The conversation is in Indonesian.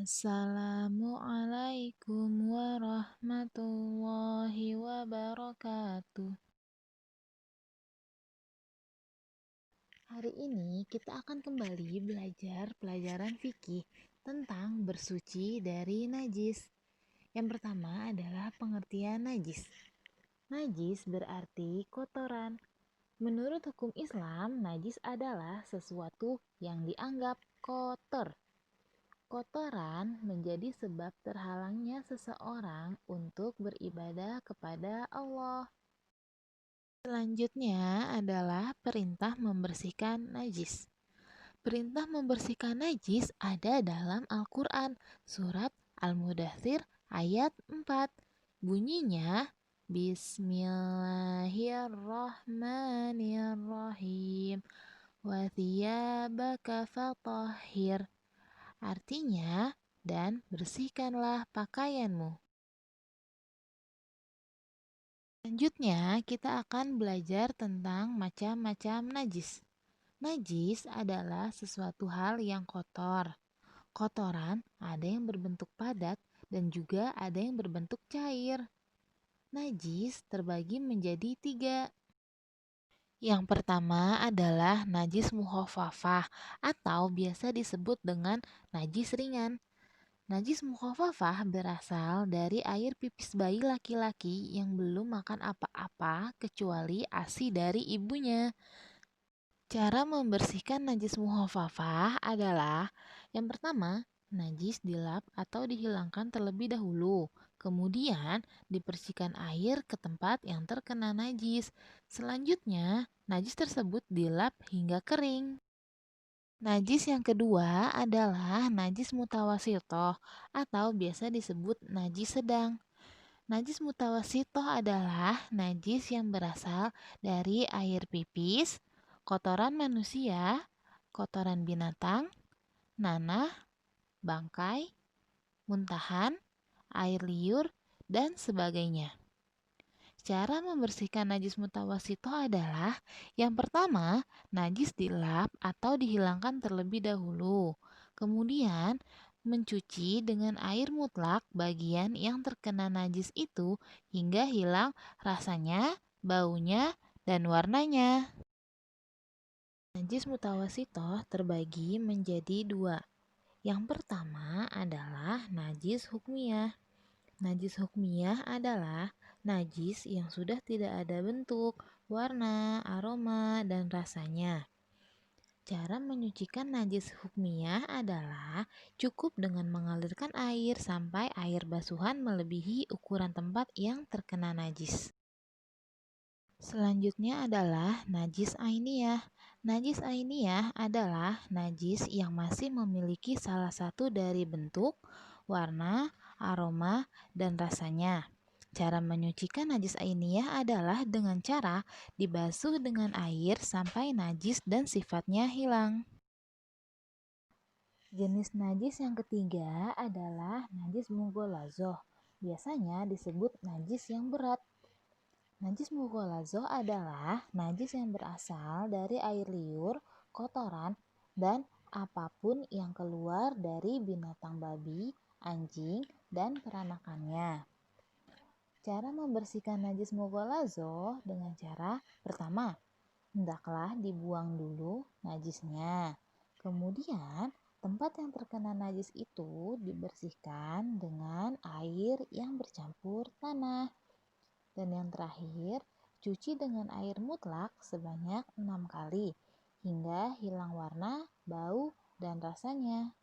Assalamualaikum warahmatullahi wabarakatuh. Hari ini kita akan kembali belajar pelajaran fikih tentang bersuci dari najis. Yang pertama adalah pengertian najis. Najis berarti kotoran. Menurut hukum Islam, najis adalah sesuatu yang dianggap kotor. Kotoran menjadi sebab terhalangnya seseorang untuk beribadah kepada Allah. Selanjutnya adalah perintah membersihkan najis. Perintah membersihkan najis ada dalam Al-Quran, surat Al-Mudaththir ayat 4. Bunyinya, Bismillahirrahmanirrahim. Wa thiyabaka fatahhir. Artinya, dan bersihkanlah pakaianmu. Selanjutnya, kita akan belajar tentang macam-macam najis. Najis adalah sesuatu hal yang kotor. Kotoran ada yang berbentuk padat dan juga ada yang berbentuk cair. Najis terbagi menjadi 3. Yang pertama adalah najis mukhafafah atau biasa disebut dengan najis ringan. Najis mukhafafah berasal dari air pipis bayi laki-laki yang belum makan apa-apa kecuali ASI dari ibunya. Cara membersihkan najis mukhafafah adalah yang pertama, najis dilap atau dihilangkan terlebih dahulu. Kemudian, dibersihkan air ke tempat yang terkena najis. Selanjutnya, najis tersebut dilap hingga kering. Najis yang kedua adalah najis mutawasitoh atau biasa disebut najis sedang. Najis mutawasitoh adalah najis yang berasal dari air pipis, kotoran manusia, kotoran binatang, nanah, bangkai, muntahan, air liur, dan sebagainya. Cara membersihkan najis mutawasitoh adalah yang pertama, najis dilap atau dihilangkan terlebih dahulu. Kemudian, mencuci dengan air mutlak bagian yang terkena najis itu hingga hilang rasanya, baunya, dan warnanya. Najis mutawasitoh terbagi menjadi 2. Yang pertama adalah najis hukmiyah. Najis hukmiyah adalah najis yang sudah tidak ada bentuk, warna, aroma, dan rasanya. Cara menyucikan najis hukmiyah adalah cukup dengan mengalirkan air sampai air basuhan melebihi ukuran tempat yang terkena najis. Selanjutnya adalah najis ainiyah. Najis ainiyah adalah najis yang masih memiliki salah satu dari bentuk, warna, aroma, dan rasanya. Cara menyucikan najis ainiyah adalah dengan cara dibasuh dengan air sampai najis dan sifatnya hilang. Jenis najis yang ketiga adalah najis mughalazoh. Biasanya disebut najis yang berat. Najis mughalazoh adalah najis yang berasal dari air liur, kotoran, dan apapun yang keluar dari binatang babi, anjing, dan peranakannya. Cara membersihkan najis mughalazoh dengan cara pertama, hendaklah dibuang dulu najisnya. Kemudian, tempat yang terkena najis itu dibersihkan dengan air yang bercampur tanah. Dan yang terakhir, cuci dengan air mutlak sebanyak 6 kali hingga hilang warna, bau, dan rasanya.